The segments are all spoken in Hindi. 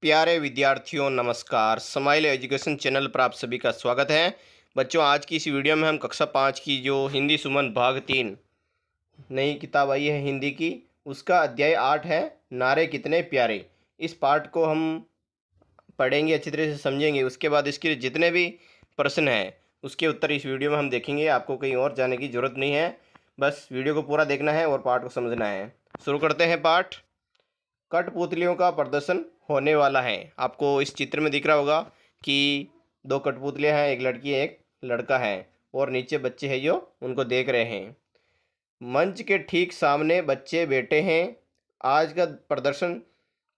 प्यारे विद्यार्थियों नमस्कार। स्माइल एजुकेशन चैनल पर आप सभी का स्वागत है। बच्चों, आज की इस वीडियो में हम कक्षा 5 की जो हिंदी सुमन भाग 3 नई किताब आई है हिंदी की, उसका अध्याय 8 है नारे कितने प्यारे। इस पाठ को हम पढ़ेंगे, अच्छी तरह से समझेंगे। उसके बाद इसके जितने भी प्रश्न हैं उसके उत्तर इस वीडियो में हम देखेंगे। आपको कहीं और जाने की ज़रूरत नहीं है, बस वीडियो को पूरा देखना है और पाठ को समझना है। शुरू करते हैं पाठ। कठपुतलियों का प्रदर्शन होने वाला है। आपको इस चित्र में दिख रहा होगा कि दो कठपुतलियां हैं, एक लड़की है एक लड़का है, और नीचे बच्चे हैं जो उनको देख रहे हैं। मंच के ठीक सामने बच्चे बैठे हैं। आज का प्रदर्शन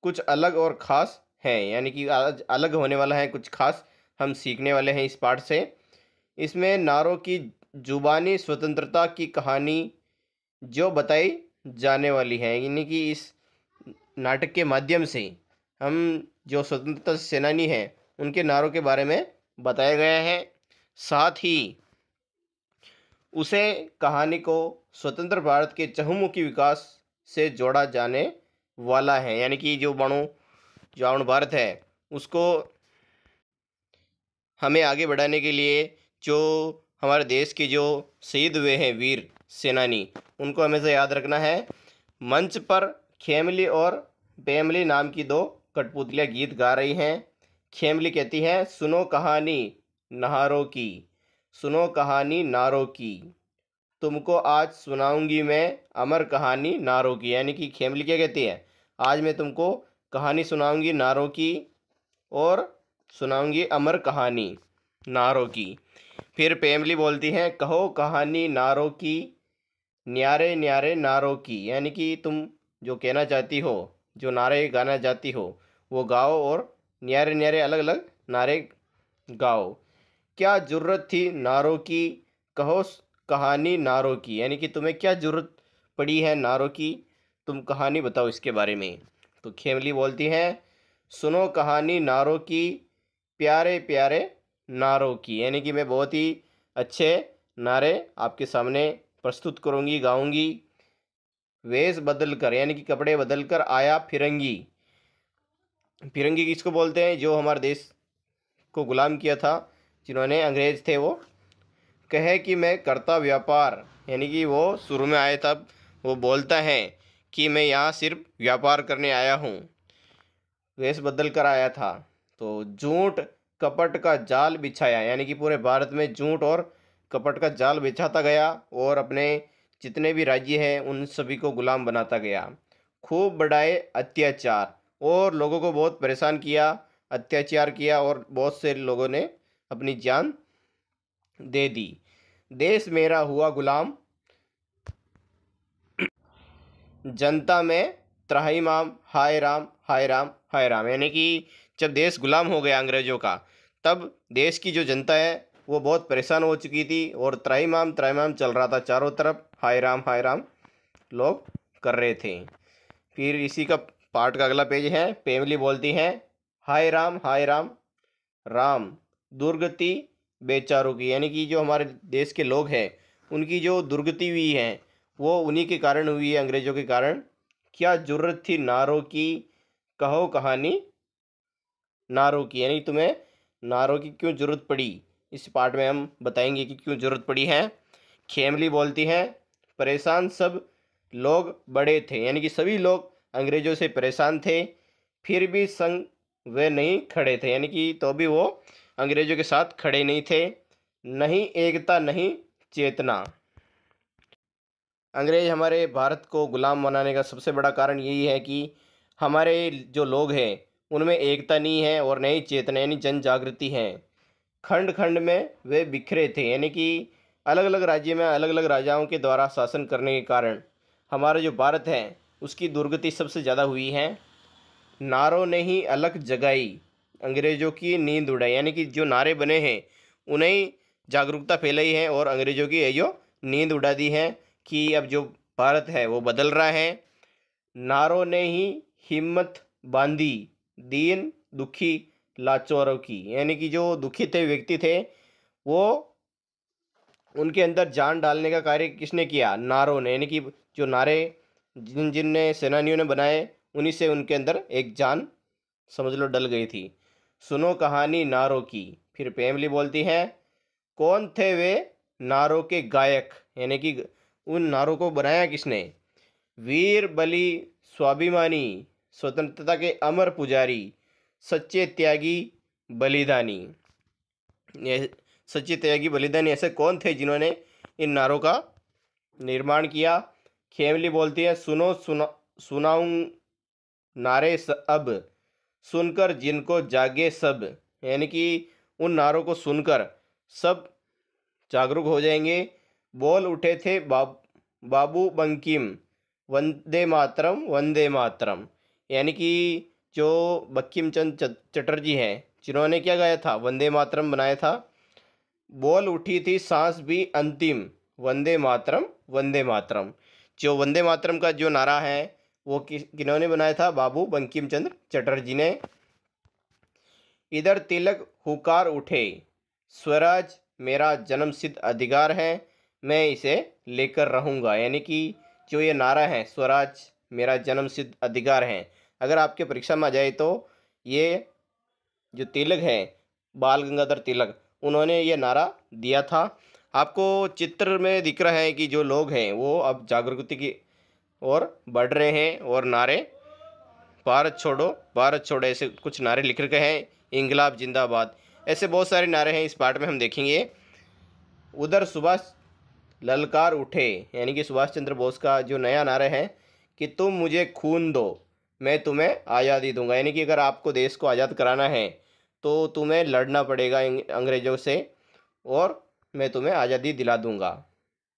कुछ अलग और ख़ास है, यानी कि आज अलग होने वाला है, कुछ खास हम सीखने वाले हैं इस पाठ से। इसमें नारों की जुबानी स्वतंत्रता की कहानी जो बताई जाने वाली है, यानी कि इस नाटक के माध्यम से हम जो स्वतंत्रता सेनानी हैं उनके नारों के बारे में बताया गया है। साथ ही उसे कहानी को स्वतंत्र भारत के चहुमुखी विकास से जोड़ा जाने वाला है, यानी कि जो अणु भारत है उसको हमें आगे बढ़ाने के लिए जो हमारे देश के जो शहीद हुए हैं वीर सेनानी, उनको हमेशा याद रखना है। मंच पर खेमली और बेमली नाम की दो कठपुतलियाँ गीत गा रही हैं। खेमली कहती है, सुनो कहानी नहारों की, सुनो कहानी नारों की, तुमको आज सुनाऊंगी मैं अमर कहानी नारों की। यानी कि खेमली क्या कहती है, आज मैं तुमको कहानी सुनाऊंगी नारों की और सुनाऊंगी अमर कहानी नारों की। फिर पेमली बोलती है, कहो कहानी नारों की, न्यारे न्यारे नारों की, यानी कि तुम जो कहना चाहती हो, जो नारे गाना चाहती हो वो गाओ और न्यारे न्यारे अलग अलग नारे गाओ। क्या ज़रूरत थी नारों की, कहो कहानी नारों की, यानी कि तुम्हें क्या ज़रूरत पड़ी है नारों की, तुम कहानी बताओ इसके बारे में। तो खेमली बोलती है, सुनो कहानी नारों की, प्यारे प्यारे नारों की, यानी कि मैं बहुत ही अच्छे नारे आपके सामने प्रस्तुत करूँगी, गाऊँगी। वेश बदल कर, यानी कि कपड़े बदल कर आया फिरंगी। फिरंगी किसको बोलते हैं, जो हमारे देश को गुलाम किया था, जिन्होंने अंग्रेज थे वो। कहे कि मैं करता व्यापार, यानी कि वो शुरू में आए तब वो बोलता है कि मैं यहाँ सिर्फ व्यापार करने आया हूँ, वेश बदल कर आया था। तो झूठ कपट का जाल बिछाया, यानी कि पूरे भारत में झूठ और कपट का जाल बिछाता गया और अपने जितने भी राज्य हैं उन सभी को गुलाम बनाता गया। खूब बढ़ाए अत्याचार, और लोगों को बहुत परेशान किया, अत्याचार किया और बहुत से लोगों ने अपनी जान दे दी। देश मेरा हुआ गुलाम, जनता में त्राहिमाम, हाय राम हाय राम हाय राम, यानी कि जब देश गुलाम हो गया अंग्रेज़ों का, तब देश की जो जनता है वो बहुत परेशान हो चुकी थी और त्राहिमाम त्राहिमाम चल रहा था, चारों तरफ हाय राम लोग कर रहे थे। फिर इसी का पाठ का अगला पेज है। पेमली बोलती है, हाय राम राम दुर्गति बेचारों की, यानी कि जो हमारे देश के लोग हैं उनकी जो दुर्गति हुई है वो उन्हीं के कारण हुई है, अंग्रेज़ों के कारण। क्या ज़रूरत थी नारों की, कहो कहानी नारों की, यानी तुम्हें नारों की क्यों ज़रूरत पड़ी, इस पाठ में हम बताएंगे कि क्यों ज़रूरत पड़ी है। खेमली बोलती है, परेशान सब लोग बड़े थे, यानी कि सभी लोग अंग्रेज़ों से परेशान थे, फिर भी संग वे नहीं खड़े थे, यानी कि तो भी वो अंग्रेज़ों के साथ खड़े नहीं थे। नहीं एकता नहीं चेतना, अंग्रेज़ हमारे भारत को गुलाम बनाने का सबसे बड़ा कारण यही है कि हमारे जो लोग हैं उनमें एकता नहीं है और नई चेतना यानी जन जागृति है। खंड खंड में वे बिखरे थे, यानी कि अलग अलग राज्य में अलग अलग राजाओं के द्वारा शासन करने के कारण हमारा जो भारत है उसकी दुर्गति सबसे ज़्यादा हुई है। नारों ने ही अलख जगाई, अंग्रेज़ों की नींद उड़ाई, यानी कि जो नारे बने हैं उन्हें जागरूकता फैलाई है और अंग्रेज़ों की ये जो नींद उड़ा दी है कि अब जो भारत है वो बदल रहा है। नारों ने ही हिम्मत बांधी, दीन दुखी लाचारों की, यानी कि जो दुखी थे व्यक्ति थे वो उनके अंदर जान डालने का कार्य किसने किया, नारों ने, यानी कि जो नारे जिन जिन ने सेनानियों ने बनाए उन्हीं से उनके अंदर एक जान समझ लो डल गई थी। सुनो कहानी नारों की। फिर फैमिली बोलती है कौन थे वे नारों के गायक, यानी कि उन नारों को बनाया किसने। वीर बलि स्वाभिमानी, स्वतंत्रता के अमर पुजारी, सच्चे त्यागी बलिदानी। ये सच्चे त्यागी बलिदानी ऐसे कौन थे जिन्होंने इन नारों का निर्माण किया। खेमली बोलती है सुनो सुनाऊं नारे अब, सुनकर जिनको जागे सब, यानी कि उन नारों को सुनकर सब जागरूक हो जाएंगे। बोल उठे थे बाबू बंकिम वंदे मातरम, यानी कि जो बंकिम चंद्र चटर्जी हैं जिन्होंने क्या गाया था, वंदे मातरम बनाया था। बोल उठी थी सांस भी अंतिम, वंदे मातरम वंदे मातरम। जो वंदे मातरम का जो नारा है वो किन्होंने बनाया था, बाबू बंकिम चंद्र चटर्जी ने। इधर तिलक हुकार उठे, स्वराज मेरा जन्मसिद्ध अधिकार है, मैं इसे लेकर रहूँगा, यानी कि जो ये नारा है स्वराज मेरा जन्मसिद्ध अधिकार है, अगर आपके परीक्षा में आ जाए तो ये जो तिलक है बाल गंगाधर तिलक, उन्होंने ये नारा दिया था। आपको चित्र में दिख रहा है कि जो लोग हैं वो अब जागरूकता की ओर बढ़ रहे हैं और नारे भारत छोड़ो ऐसे कुछ नारे लिख रखे हैं, इंकलाब जिंदाबाद, ऐसे बहुत सारे नारे हैं इस पार्ट में हम देखेंगे। उधर सुभाष ललकार उठे, यानी कि सुभाष चंद्र बोस का जो नया नारा है कि तुम मुझे खून दो मैं तुम्हें आज़ादी दूंगा, यानी कि अगर आपको देश को आज़ाद कराना है तो तुम्हें लड़ना पड़ेगा अंग्रेज़ों से और मैं तुम्हें आज़ादी दिला दूंगा।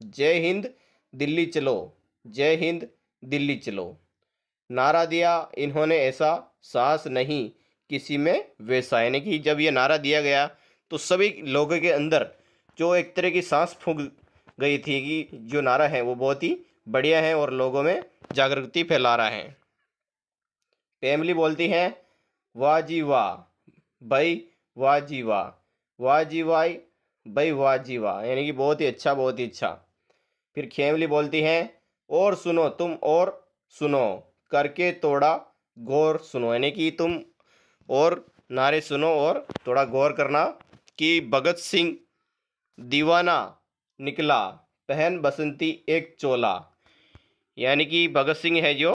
जय हिंद दिल्ली चलो, जय हिंद दिल्ली चलो, नारा दिया इन्होंने ऐसा, साहस नहीं किसी में वैसा, यानी कि जब ये नारा दिया गया तो सभी लोगों के अंदर जो एक तरह की सांस फूंक गई थी कि जो नारा है वो बहुत ही बढ़िया है और लोगों में जागृति फैला रहा है। फैमिली बोलती है वाह जी वाह भाई, वाह जी वाह, वाह जी वाह भाई, वाह जी वाह, यानी कि बहुत ही अच्छा बहुत ही अच्छा। फिर खेमली बोलती है और सुनो तुम और सुनो करके थोड़ा गौर सुनो, यानी कि तुम और नारे सुनो और थोड़ा गौर करना कि भगत सिंह दीवाना निकला पहन बसंती एक चोला, यानी कि भगत सिंह है जो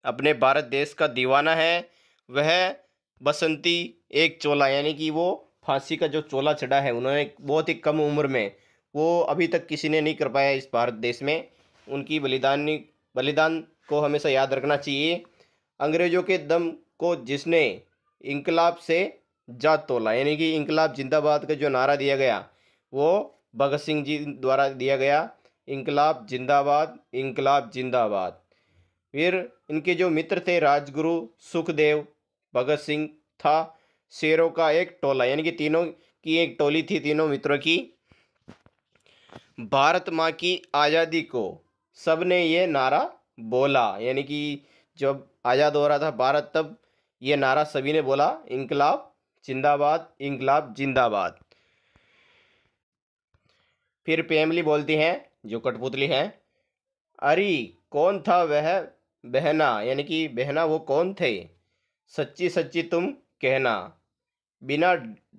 अपने भारत देश का दीवाना है, वह बसंती एक चोला, यानी कि वो फांसी का जो चोला चढ़ा है उन्होंने बहुत ही कम उम्र में, वो अभी तक किसी ने नहीं कर पाया इस भारत देश में। उनकी बलिदान को हमेशा याद रखना चाहिए। अंग्रेज़ों के दम को जिसने इंकलाब से जा तोला, यानी कि इंकलाब जिंदाबाद का जो नारा दिया गया वो भगत सिंह जी द्वारा दिया गया, इंकलाब जिंदाबाद, इंकलाब जिंदाबाद। फिर इनके जो मित्र थे राजगुरु सुखदेव, भगत सिंह था शेरों का एक टोला, यानी कि तीनों की एक टोली थी, तीनों मित्रों की। भारत माँ की आज़ादी को सबने ये नारा बोला, यानी कि जब आज़ाद हो रहा था भारत तब ये नारा सभी ने बोला, इंकलाब जिंदाबाद, इंकलाब जिंदाबाद। फिर फैमिली बोलती हैं जो कठपुतली है, अरे कौन था वह बहना, यानी कि बहना वो कौन थे, सच्ची सच्ची तुम कहना, बिना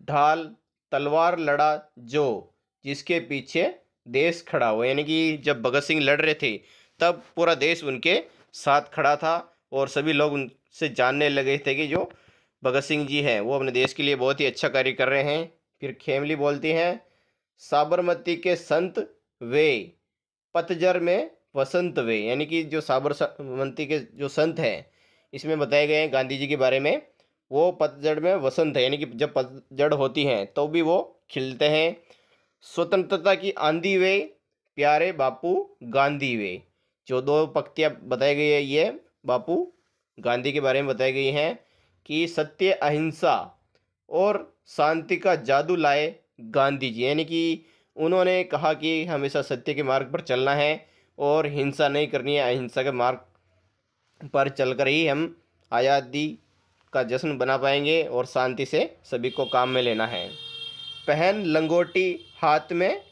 ढाल तलवार लड़ा जो, जिसके पीछे देश खड़ा हो, यानी कि जब भगत सिंह लड़ रहे थे तब पूरा देश उनके साथ खड़ा था और सभी लोग उनसे जानने लगे थे कि जो भगत सिंह जी हैं वो अपने देश के लिए बहुत ही अच्छा कार्य कर रहे हैं। फिर खेमली बोलती हैं साबरमती के संत वे, पतझर में वसंत वे, यानी कि जो साबरमती के जो संत हैं इसमें बताए गए हैं गांधी जी के बारे में, वो पतझड़ में वसंत है, यानी कि जब पतझड़ होती हैं तो भी वो खिलते हैं। स्वतंत्रता की आंधी वे, प्यारे बापू गांधी वे, जो दो पंक्तियाँ बताई गई है ये बापू गांधी के बारे में बताई गई हैं कि सत्य अहिंसा और शांति का जादू लाए गांधी जी, यानी कि उन्होंने कहा कि हमेशा सत्य के मार्ग पर चलना है और हिंसा नहीं करनी है, अहिंसा के मार्ग पर चलकर ही हम आज़ादी का जश्न बना पाएंगे और शांति से सभी को काम में लेना है। पहन लंगोटी हाथ में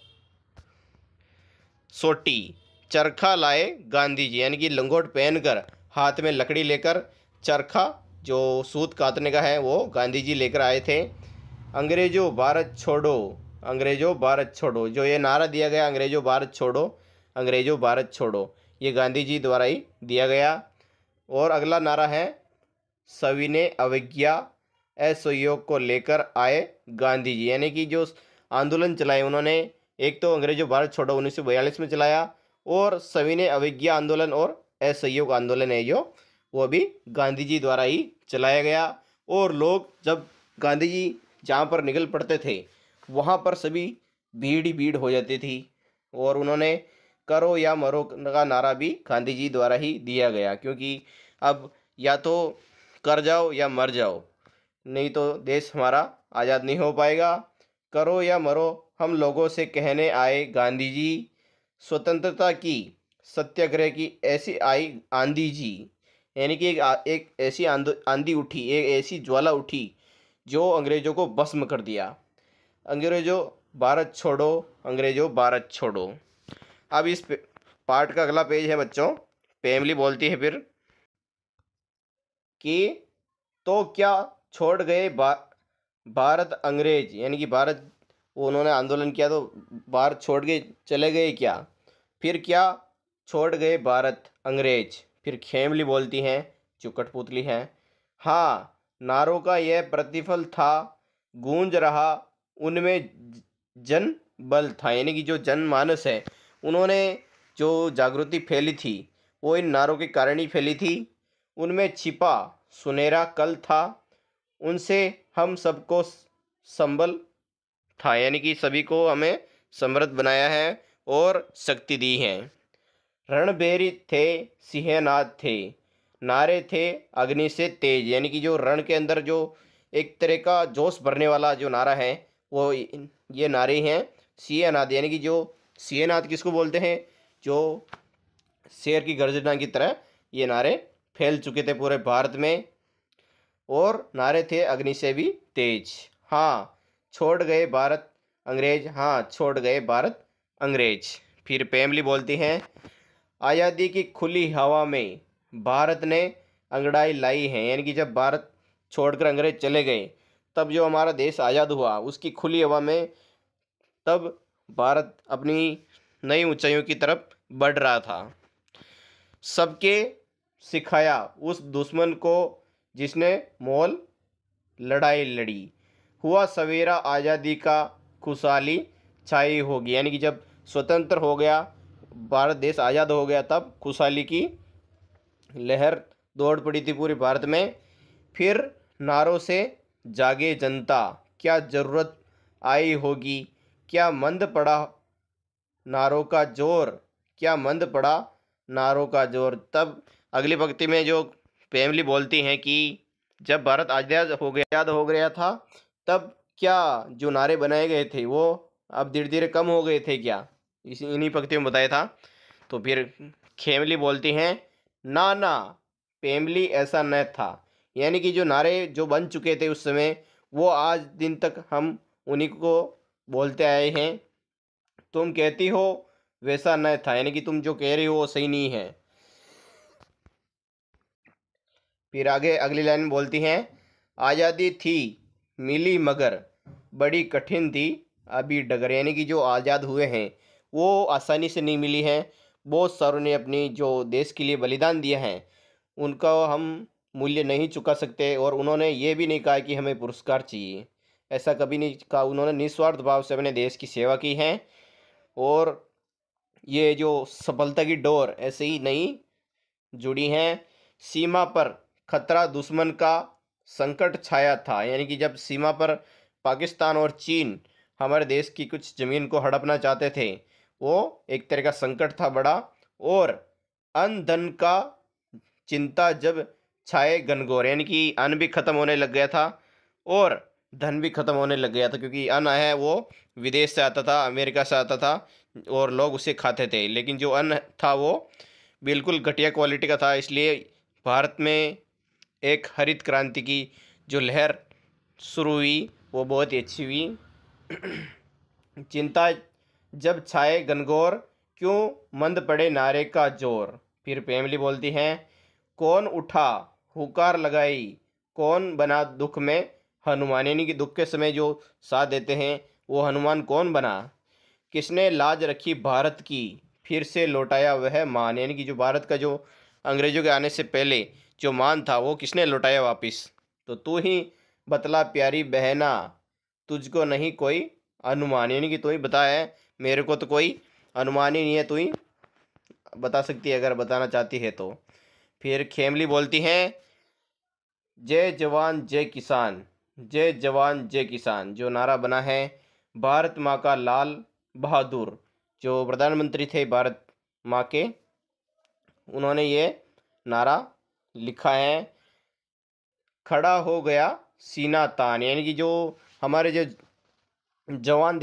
सोटी, चरखा लाए गांधी जी, यानी कि लंगोट पहनकर हाथ में लकड़ी लेकर चरखा जो सूत कातने का है वो गांधी जी लेकर आए थे। अंग्रेजों भारत छोड़ो, अंग्रेजों भारत छोड़ो, जो ये नारा दिया गया अंग्रेजों भारत छोड़ो, अंग्रेजों भारत छोड़ो, ये गांधी जी द्वारा ही दिया गया। और अगला नारा है सविनय अवज्ञा असहयोग को लेकर आए गांधी जी, यानी कि जो आंदोलन चलाए उन्होंने, एक तो अंग्रेजों भारत छोड़ो 1942 में चलाया, और सविनय अवज्ञा आंदोलन और असहयोग आंदोलन है जो वो भी गांधी जी द्वारा ही चलाया गया। और लोग जब गांधी जी जहाँ पर निकल पड़ते थे वहाँ पर सभी भीड़ ही भीड़ हो जाती थी। और उन्होंने करो या मरो का नारा भी गांधी जी द्वारा ही दिया गया, क्योंकि अब या तो कर जाओ या मर जाओ, नहीं तो देश हमारा आज़ाद नहीं हो पाएगा। करो या मरो हम लोगों से कहने आए गांधी जी, स्वतंत्रता की सत्याग्रह की ऐसी आई आंधी जी, यानी कि एक ऐसी आंधी उठी, एक ऐसी ज्वाला उठी जो अंग्रेज़ों को भस्म कर दिया। अंग्रेज़ों भारत छोड़ो, अंग्रेज़ों भारत छोड़ो। अब इस पार्ट का अगला पेज है बच्चों, फैमिली बोलती है फिर कि तो क्या छोड़ गए भारत अंग्रेज, यानी कि भारत उन्होंने आंदोलन किया तो भारत छोड़ के चले गए क्या? फिर क्या छोड़ गए भारत अंग्रेज? फिर खेमली बोलती हैं जो कठपुतली हैं, हाँ नारों का यह प्रतिफल था, गूंज रहा उनमें जन बल था, यानी कि जो जनमानस है उन्होंने जो जागृति फैली थी वो इन नारों के कारण ही फैली थी। उनमें छिपा सुनहरा कल था, उनसे हम सबको संबल था, यानी कि सभी को हमें समृद्ध बनाया है और शक्ति दी है। रणबेरी थे सिंहनाद थे, नारे थे अग्नि से तेज, यानी कि जो रण के अंदर जो एक तरह का जोश भरने वाला जो नारा है वो ये नारे हैं सिंहनाद, यानी कि जो सिंहनाद किसको बोलते हैं, जो शेर की गर्जना की तरह ये नारे फैल चुके थे पूरे भारत में। और नारे थे अग्नि से भी तेज, हाँ छोड़ गए भारत अंग्रेज, हाँ छोड़ गए भारत अंग्रेज। फिर फैमिली बोलती हैं, आज़ादी की खुली हवा में भारत ने अंगड़ाई लाई है, यानी कि जब भारत छोड़कर अंग्रेज चले गए तब जो हमारा देश आज़ाद हुआ उसकी खुली हवा में तब भारत अपनी नई ऊंचाइयों की तरफ बढ़ रहा था। सबके सिखाया उस दुश्मन को जिसने मोल लड़ाई लड़ी, हुआ सवेरा आज़ादी का खुशहाली छाई होगी, यानी कि जब स्वतंत्र हो गया भारत देश आज़ाद हो गया तब खुशहाली की लहर दौड़ पड़ी थी पूरे भारत में। फिर नारों से जागे जनता, क्या ज़रूरत आई होगी, क्या मंद पड़ा नारों का जोर, क्या मंद पड़ा नारों का जोर। तब अगली पंक्ति में जो फैमिली बोलती हैं कि जब भारत आज़ाद हो गया था तब क्या जो नारे बनाए गए थे वो अब धीरे धीरे कम हो गए थे क्या, इन्हीं पंक्तियों में बताया था। तो फिर खेमली बोलती हैं, ना ना फैमिली ऐसा न था, यानी कि जो नारे जो बन चुके थे उस समय वो आज दिन तक हम उन्हीं को बोलते आए हैं। तुम कहती हो वैसा न था, यानी कि तुम जो कह रही हो वो सही नहीं है। फिर आगे अगली लाइन बोलती हैं, आज़ादी थी मिली मगर बड़ी कठिन थी अभी डगर, यानी कि जो आज़ाद हुए हैं वो आसानी से नहीं मिली हैं। बहुत सारों ने अपनी जो देश के लिए बलिदान दिया है उनका हम मूल्य नहीं चुका सकते। और उन्होंने ये भी नहीं कहा कि हमें पुरस्कार चाहिए, ऐसा कभी नहीं कहा। उन्होंने निस्वार्थ भाव से अपने देश की सेवा की है और ये जो सफलता की डोर ऐसे ही नहीं जुड़ी हैं। सीमा पर खतरा दुश्मन का संकट छाया था, यानी कि जब सीमा पर पाकिस्तान और चीन हमारे देश की कुछ ज़मीन को हड़पना चाहते थे वो एक तरह का संकट था बड़ा। और अन्न धन का चिंता जब छाए घनघोर, यानी कि अन्न भी ख़त्म होने लग गया था और धन भी ख़त्म होने लग गया था, क्योंकि अन्न है वो विदेश से आता था, अमेरिका से आता था और लोग उसे खाते थे, लेकिन जो अन्न था वो बिल्कुल घटिया क्वालिटी का था। इसलिए भारत में एक हरित क्रांति की जो लहर शुरू हुई वो बहुत ही अच्छी हुई। चिंता जब छाए घनघोर क्यों मंद पड़े नारे का जोर। फिर फैमिली बोलती हैं, कौन उठा हुकार लगाई कौन बना दुख में हनुमान, यानी कि दुख के समय जो साथ देते हैं वो हनुमान कौन बना। किसने लाज रखी भारत की, फिर से लौटाया वह मान, यानी कि जो भारत का जो अंग्रेजों के आने से पहले जो मान था वो किसने लौटाया वापिस। तो तू ही बतला प्यारी बहना, तुझको नहीं कोई अनुमान, यानी कि तू ही बता है, मेरे को तो कोई अनुमान ही नहीं है, तू ही बता सकती है अगर बताना चाहती है तो। फिर खेमली बोलती हैं, जय जवान जय किसान, जय जवान जय किसान जो नारा बना है भारत माँ का लाल बहादुर जो प्रधानमंत्री थे भारत माँ के, उन्होंने ये नारा लिखा है। खड़ा हो गया सीना तान, यानी कि जो हमारे जो जवान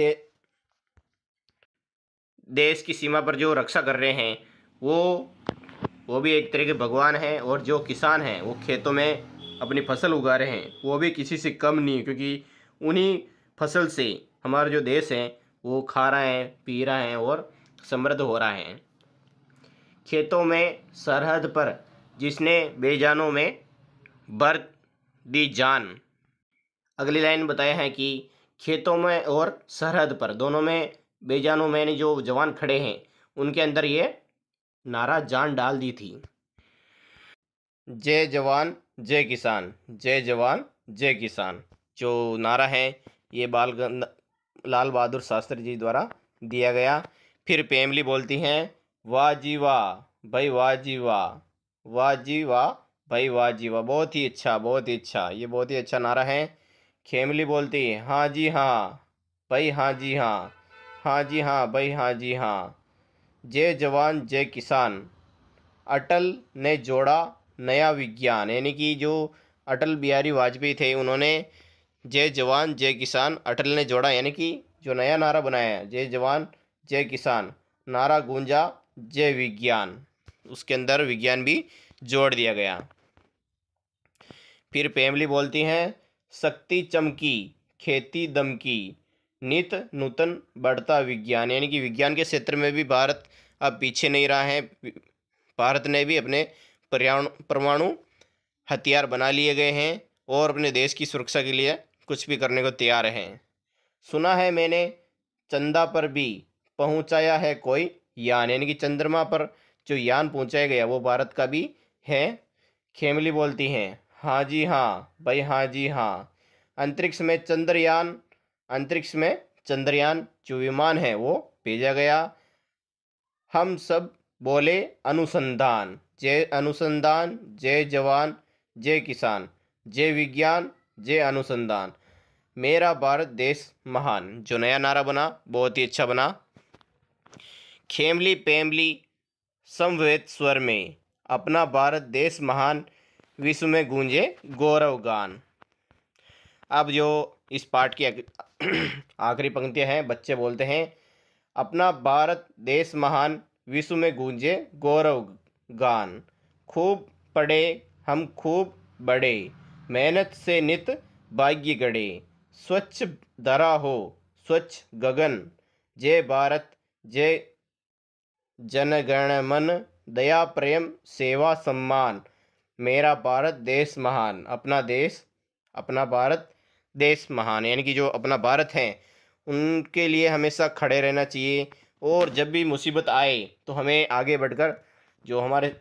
देश की सीमा पर जो रक्षा कर रहे हैं वो भी एक तरह के भगवान हैं, और जो किसान हैं वो खेतों में अपनी फसल उगा रहे हैं वो भी किसी से कम नहीं, क्योंकि उन्हीं फसल से हमारा जो देश है वो खा रहा है, पी रहा है और समृद्ध हो रहा है। खेतों में सरहद पर जिसने बेजानों में बर दी जान। अगली लाइन बताया है कि खेतों में और सरहद पर दोनों में बेजानों में जो जवान खड़े हैं उनके अंदर ये नारा जान डाल दी थी। जय जवान जय किसान, जय जवान जय किसान जो नारा है ये लाल बहादुर शास्त्री जी द्वारा दिया गया। फिर पेमली बोलती हैं, वाह जी वाह भाई, वाह जी वाह, वाह जी वाह भाई, वाह जी वाह, बहुत ही अच्छा, बहुत ही अच्छा, ये बहुत ही अच्छा नारा है। खेमली बोलती है, हाँ जी हाँ भाई, हाँ जी हाँ, हाँ जी हाँ भाई, हाँ जी हाँ, जय जवान जय किसान, अटल ने जोड़ा नया विज्ञान, यानी कि जो अटल बिहारी वाजपेयी थे उन्होंने जय जवान जय किसान अटल ने जोड़ा, यानी कि जो नया नारा बनाया है जय जवान जय किसान, नारा गूंजा जय विज्ञान, उसके अंदर विज्ञान भी जोड़ दिया गया। फिर पेमली बोलती हैं, शक्ति चमकी खेती दमकी, नित नूतन बढ़ता विज्ञान, यानी कि विज्ञान के क्षेत्र में भी भारत अब पीछे नहीं रहा है। भारत ने भी अपने परमाणु हथियार बना लिए गए हैं और अपने देश की सुरक्षा के लिए कुछ भी करने को तैयार हैं। सुना है मैंने चंदा पर भी पहुंचाया है कोई यान, यानी कि चंद्रमा पर जो यान पहुंचाया गया वो भारत का भी है। खेमली बोलती हैं, हाँ जी हाँ भाई, हाँ जी हाँ, अंतरिक्ष में चंद्रयान, अंतरिक्ष में चंद्रयान जो विमान है वो भेजा गया। हम सब बोले अनुसंधान, जय अनुसंधान, जय जवान जय किसान, जय विज्ञान जय अनुसंधान, मेरा भारत देश महान, जो नया नारा बना बहुत ही अच्छा बना। खेमली पेमली समवेत स्वर में, अपना भारत देश महान, विश्व में गूंजे गौरव गान। अब जो इस पाठ की आखिरी पंक्तियाँ हैं, बच्चे बोलते हैं, अपना भारत देश महान, विश्व में गूंजे गौरव गान, खूब पढ़े हम खूब बड़े, मेहनत से नित भाग्य गढ़े, स्वच्छ धरा हो स्वच्छ गगन, जय भारत जय जनगण मन, दया प्रेम सेवा सम्मान, मेरा भारत देश महान, अपना भारत देश महान, यानी कि जो अपना भारत है उनके लिए हमेशा खड़े रहना चाहिए, और जब भी मुसीबत आए तो हमें आगे बढ़कर जो हमारे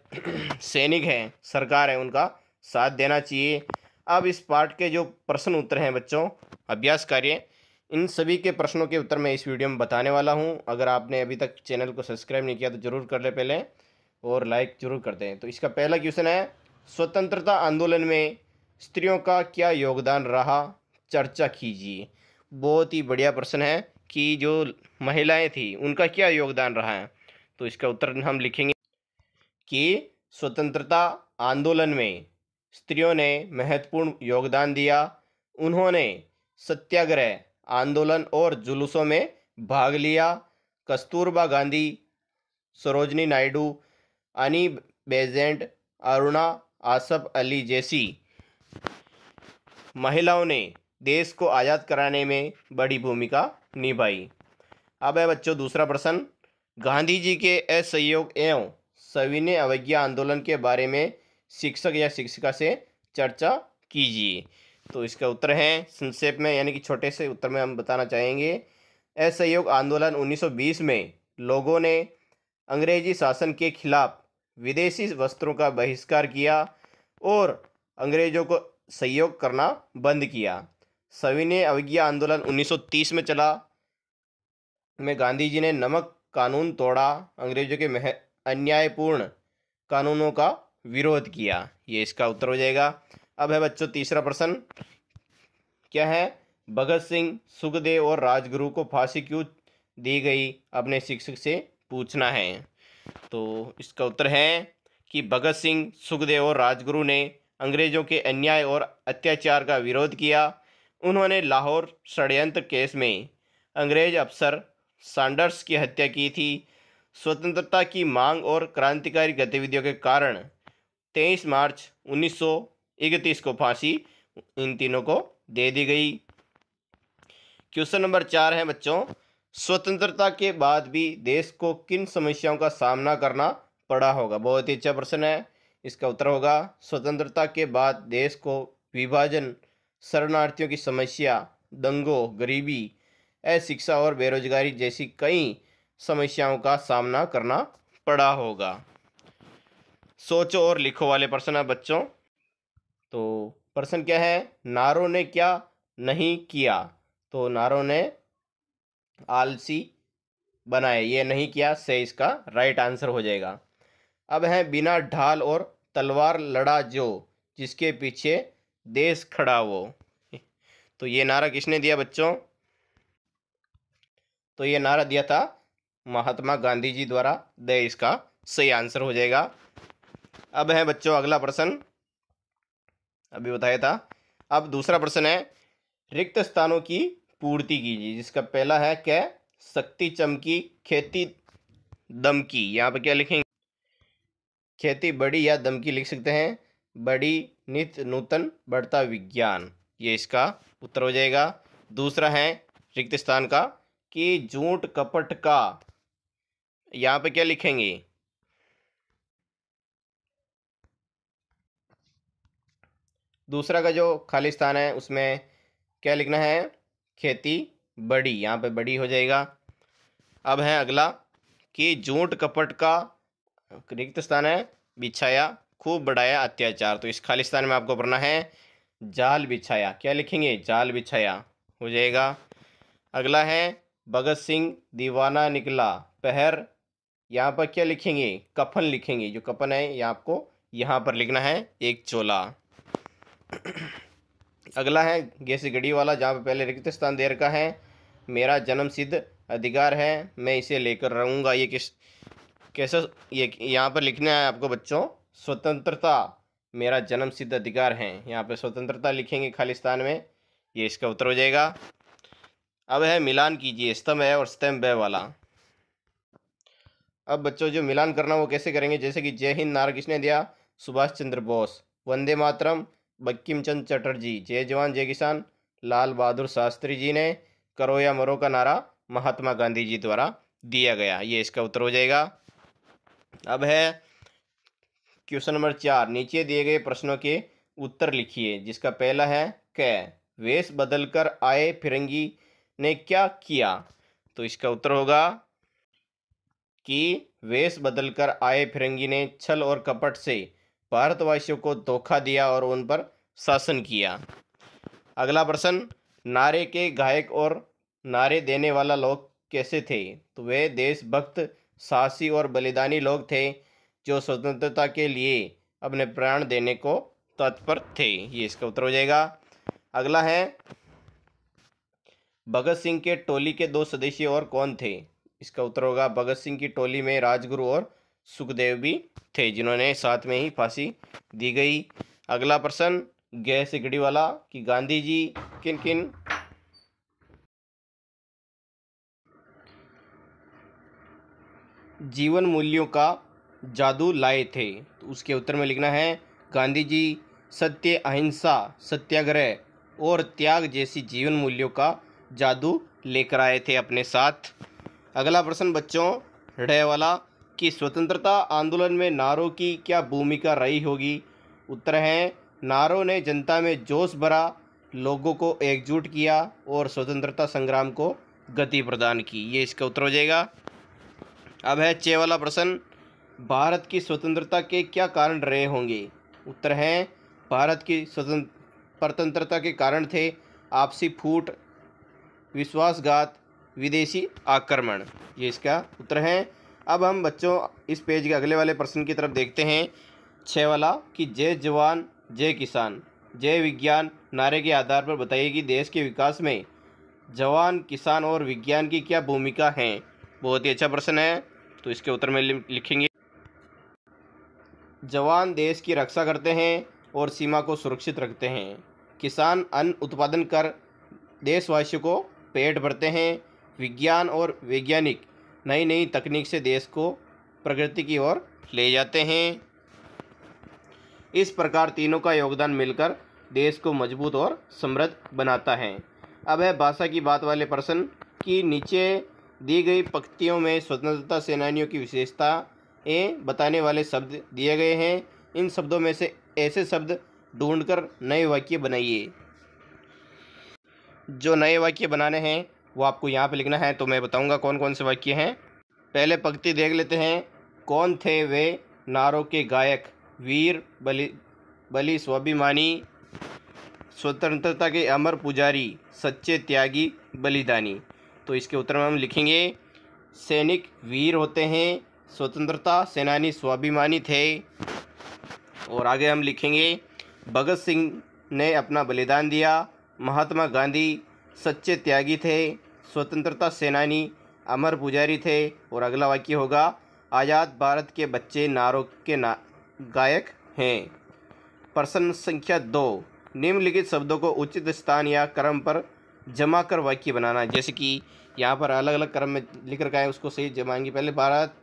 सैनिक हैं, सरकार है, उनका साथ देना चाहिए। अब इस पाठ के जो प्रश्न उत्तर हैं बच्चों, अभ्यास कार्य, इन सभी के प्रश्नों के उत्तर मैं इस वीडियो में बताने वाला हूं। अगर आपने अभी तक चैनल को सब्सक्राइब नहीं किया तो ज़रूर कर ले पहले, और लाइक ज़रूर कर दें। तो इसका पहला क्वेश्चन है, स्वतंत्रता आंदोलन में स्त्रियों का क्या योगदान रहा, चर्चा कीजिए। बहुत ही बढ़िया प्रश्न है कि जो महिलाएं थी उनका क्या योगदान रहा है। तो इसका उत्तर हम लिखेंगे कि स्वतंत्रता आंदोलन में स्त्रियों ने महत्वपूर्ण योगदान दिया। उन्होंने सत्याग्रह आंदोलन और जुलूसों में भाग लिया। कस्तूरबा गांधी, सरोजनी नायडू, अनी बेजेंट, अरुणा आसफ अली जैसी महिलाओं ने देश को आज़ाद कराने में बड़ी भूमिका निभाई। अब है बच्चों दूसरा प्रश्न, गांधी जी के असहयोग एवं सविनय अवज्ञा आंदोलन के बारे में शिक्षक या शिक्षिका से चर्चा कीजिए। तो इसका उत्तर है संक्षेप में यानी कि छोटे से उत्तर में हम बताना चाहेंगे, असहयोग आंदोलन 1920 में लोगों ने अंग्रेजी शासन के खिलाफ विदेशी वस्त्रों का बहिष्कार किया और अंग्रेजों को सहयोग करना बंद किया। सविनय अवज्ञा आंदोलन 1930 में चला, में गांधी जी ने नमक कानून तोड़ा, अंग्रेजों के अन्यायपूर्ण कानूनों का विरोध किया। ये इसका उत्तर हो जाएगा। अब है बच्चों तीसरा प्रश्न, क्या है, भगत सिंह, सुखदेव और राजगुरु को फांसी क्यों दी गई, अपने शिक्षक से पूछना है। तो इसका उत्तर है कि भगत सिंह, सुखदेव और राजगुरु ने अंग्रेजों के अन्याय और अत्याचार का विरोध किया। उन्होंने लाहौर षड्यंत्र केस में अंग्रेज अफसर सैंडर्स की हत्या की थी। स्वतंत्रता की मांग और क्रांतिकारी गतिविधियों के कारण 23 मार्च 1931 को फांसी इन तीनों को दे दी गई। क्वेश्चन नंबर 4 है बच्चों, स्वतंत्रता के बाद भी देश को किन समस्याओं का सामना करना पड़ा होगा। बहुत ही अच्छा प्रश्न है। इसका उत्तर होगा स्वतंत्रता के बाद देश को विभाजन, शरणार्थियों की समस्या, दंगों, गरीबी, अशिक्षा और बेरोजगारी जैसी कई समस्याओं का सामना करना पड़ा होगा। सोचो और लिखो वाले प्रश्न है बच्चों। तो प्रश्न क्या है, नारों ने क्या नहीं किया। तो नारों ने आलसी बनाए, ये नहीं किया, से इसका राइट आंसर हो जाएगा। अब है बिना ढाल और तलवार लड़ा जो, जिसके पीछे देश खड़ा वो। तो ये नारा किसने दिया बच्चों। तो ये नारा दिया था महात्मा गांधी जी द्वारा। दे इसका सही आंसर हो जाएगा। अब है बच्चों अगला प्रश्न, अभी बताया था। अब दूसरा प्रश्न है, रिक्त स्थानों की पूर्ति कीजिए। जिसका पहला है क्या, शक्ति चमकी, खेती दमकी। यहाँ पे क्या लिखेंगे, खेती बड़ी या दमकी लिख सकते हैं। बड़ी, नित्य नूतन, बढ़ता विज्ञान, ये इसका उत्तर हो जाएगा। दूसरा है रिक्त स्थान का कि झूठ कपट का, यहाँ पे क्या लिखेंगे, दूसरा का जो खाली स्थान है उसमें क्या लिखना है, खेती बड़ी, यहाँ पे बड़ी हो जाएगा। अब है अगला कि झूठ कपट का रिक्त स्थान है बिछाया, खूब बढ़ाया अत्याचार। तो इस खाली स्थान में आपको पढ़ना है जाल बिछाया, क्या लिखेंगे, जाल बिछाया हो जाएगा। अगला है भगत सिंह दीवाना निकला पहर, यहाँ पर क्या लिखेंगे, कफन लिखेंगे। जो कफन है ये आपको यहाँ पर लिखना है एक चोला। अगला है गैसी गड़ी वाला, जहाँ पे पहले रिक्त स्थान दे रखा है मेरा जन्म सिद्ध अधिकार है, मैं इसे लेकर रहूँगा। ये कैसे, ये यहाँ पर लिखना है आपको बच्चों, स्वतंत्रता मेरा जन्म सिद्ध अधिकार है। यहाँ पे स्वतंत्रता लिखेंगे खाली स्थान में, ये इसका उत्तर हो जाएगा। अब है मिलान कीजिए स्तंभ है और स्तंभ है वाला। अब बच्चों जो मिलान करना वो कैसे करेंगे, जैसे कि जय हिंद नारा किसने दिया, सुभाष चंद्र बोस। वंदे मातरम बंकिम चंद्र चटर्जी। जय जवान जय किसान लाल बहादुर शास्त्री जी ने। करो या मरो का नारा महात्मा गांधी जी द्वारा दिया गया, ये इसका उत्तर हो जाएगा। अब है क्वेश्चन नंबर 4, नीचे दिए गए प्रश्नों के उत्तर लिखिए। जिसका पहला है कै, वेश बदलकर आए फिरंगी ने क्या किया। तो इसका उत्तर होगा कि वेश बदलकर आए फिरंगी ने छल और कपट से भारतवासियों को धोखा दिया और उन पर शासन किया। अगला प्रश्न, नारे के गायक और नारे देने वाला लोग कैसे थे। तो वे देशभक्त, साहसी और बलिदानी लोग थे जो स्वतंत्रता के लिए अपने प्राण देने को तत्पर थे, ये इसका उत्तर हो जाएगा। अगला है भगत सिंह के टोली के 2 सदस्य और कौन थे। इसका उत्तर होगा भगत सिंह की टोली में राजगुरु और सुखदेव भी थे, जिन्होंने साथ में ही फांसी दी गई। अगला प्रश्न गै सिगड़ी वाला कि गांधी जी किन किन जीवन मूल्यों का जादू लाए थे। तो उसके उत्तर में लिखना है गांधी जी सत्य, अहिंसा, सत्याग्रह और त्याग जैसी जीवन मूल्यों का जादू लेकर आए थे अपने साथ। अगला प्रश्न बच्चों ढ वाला कि स्वतंत्रता आंदोलन में नारों की क्या भूमिका रही होगी। उत्तर है नारों ने जनता में जोश भरा, लोगों को एकजुट किया और स्वतंत्रता संग्राम को गति प्रदान की। ये इसका उत्तर हो जाएगा। अब है 6 वाला प्रश्न, भारत की स्वतंत्रता के क्या कारण रहे होंगे? उत्तर है भारत की स्वतंत्रता के कारण थे आपसी फूट, विश्वासघात, विदेशी आक्रमण। ये इसका उत्तर है। अब हम बच्चों इस पेज के अगले वाले प्रश्न की तरफ देखते हैं, 6 वाला, कि जय जवान जय किसान जय विज्ञान नारे के आधार पर बताइए कि देश के विकास में जवान, किसान और विज्ञान की क्या भूमिका है। बहुत ही अच्छा प्रश्न है, तो इसके उत्तर में लिखेंगे, जवान देश की रक्षा करते हैं और सीमा को सुरक्षित रखते हैं। किसान अन्न उत्पादन कर देशवासियों को पेट भरते हैं। विज्ञान और वैज्ञानिक नई नई तकनीक से देश को प्रगति की ओर ले जाते हैं। इस प्रकार तीनों का योगदान मिलकर देश को मजबूत और समृद्ध बनाता है। अब है भाषा की बात वाले प्रश्न, कि नीचे दी गई पंक्तियों में स्वतंत्रता सेनानियों की विशेषताएं बताने वाले शब्द दिए गए हैं। इन शब्दों में से ऐसे शब्द ढूंढकर नए वाक्य बनाइए। जो नए वाक्य बनाने हैं वो आपको यहाँ पे लिखना है, तो मैं बताऊंगा कौन कौन से वाक्य हैं। पहले पंक्ति देख लेते हैं, कौन थे वे नारों के गायक, वीर बलि स्वाभिमानी, स्वतंत्रता के अमर पुजारी, सच्चे त्यागी बलिदानी। तो इसके उत्तर में हम लिखेंगे, सैनिक वीर होते हैं, स्वतंत्रता सेनानी स्वाभिमानी थे। और आगे हम लिखेंगे, भगत सिंह ने अपना बलिदान दिया, महात्मा गांधी सच्चे त्यागी थे, स्वतंत्रता सेनानी अमर पुजारी थे। और अगला वाक्य होगा, आज़ाद भारत के बच्चे नारों के गायक हैं। प्रश्न संख्या 2, निम्नलिखित शब्दों को उचित स्थान या क्रम पर जमा कर वाक्य बनाना। जैसे कि यहाँ पर अलग अलग क्रम में लिख रखा है, उसको सही जमाएंगे। पहले भारत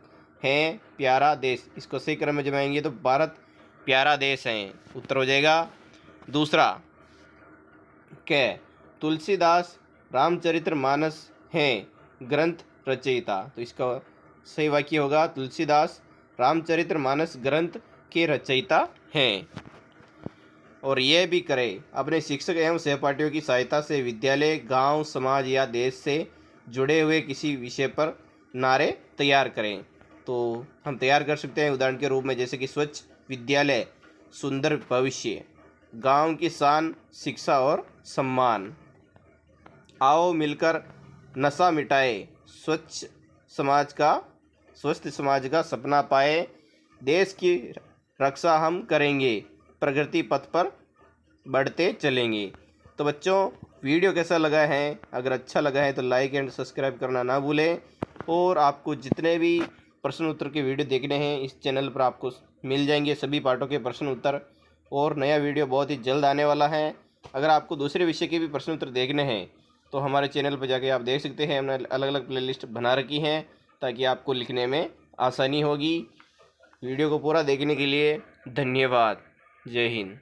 है प्यारा देश, इसको सही क्रम में जमाएंगे तो भारत प्यारा देश है, उत्तर हो जाएगा। दूसरा, कै तुलसीदास रामचरितमानस हैं ग्रंथ रचयिता। तो इसका सही वाक्य होगा, तुलसीदास रामचरितमानस ग्रंथ के रचयिता हैं। और यह भी करें, अपने शिक्षक एवं सहपाठियों की सहायता से विद्यालय, गांव, समाज या देश से जुड़े हुए किसी विषय पर नारे तैयार करें। तो हम तैयार कर सकते हैं उदाहरण के रूप में, जैसे कि स्वच्छ विद्यालय सुंदर भविष्य, गांव की शान शिक्षा और सम्मान, आओ मिलकर नशा मिटाए, स्वस्थ समाज का सपना पाए, देश की रक्षा हम करेंगे, प्रगति पथ पर बढ़ते चलेंगे। तो बच्चों, वीडियो कैसा लगा है? अगर अच्छा लगा है तो लाइक एंड सब्सक्राइब करना ना भूलें। और आपको जितने भी प्रश्न उत्तर के वीडियो देखने हैं इस चैनल पर आपको मिल जाएंगे, सभी पार्टों के प्रश्न उत्तर। और नया वीडियो बहुत ही जल्द आने वाला है। अगर आपको दूसरे विषय के भी प्रश्न उत्तर देखने हैं तो हमारे चैनल पर जाके आप देख सकते हैं, हमने अलग अलग प्लेलिस्ट बना रखी हैं ताकि आपको लिखने में आसानी होगी। वीडियो को पूरा देखने के लिए धन्यवाद। जय हिंद।